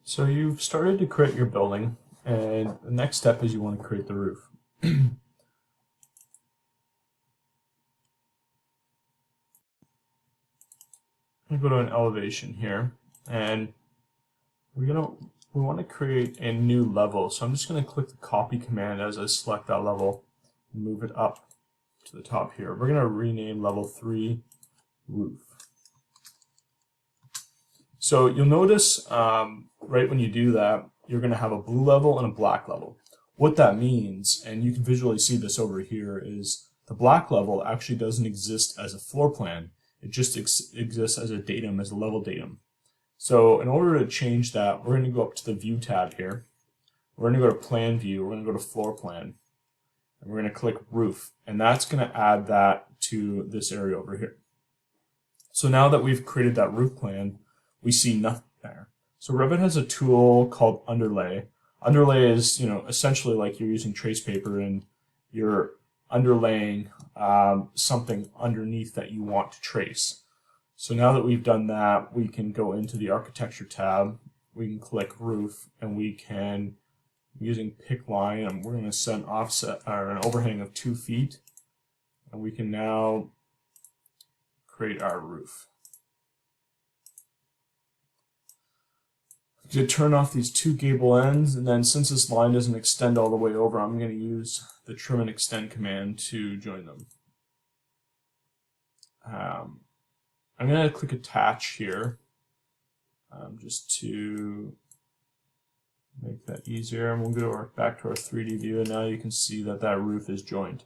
So you've started to create your building, and the next step is you want to create the roof. I'm going to go to an elevation here, and we want to create a new level. So I'm just going to click the copy command as I select that level and move it up to the top here. We're going to rename level 3 roof. So you'll notice right when you do that, you're going to have a blue level and a black level. What that means, and you can visually see this over here, is the black level actually doesn't exist as a floor plan. It just exists as a datum, as a level datum. So in order to change that, we're going to go up to the View tab here. We're going to go to Plan View. We're going to go to Floor Plan. And we're going to click Roof. And that's going to add that to this area over here. So now that we've created that roof plan, we see nothing there. So Revit has a tool called Underlay. Underlay is, essentially like you're using trace paper and you're underlaying something underneath that you want to trace. So now that we've done that, we can go into the Architecture tab, we can click Roof, and we can, using Pick Line, and we're going to set an offset or an overhang of 2 feet, and we can now create our roof. To turn off these 2 gable ends, and then since this line doesn't extend all the way over, I'm going to use the Trim and Extend command to join them. I'm going to click Attach here, just to make that easier. And we'll go back to our 3D view, and now you can see that that roof is joined.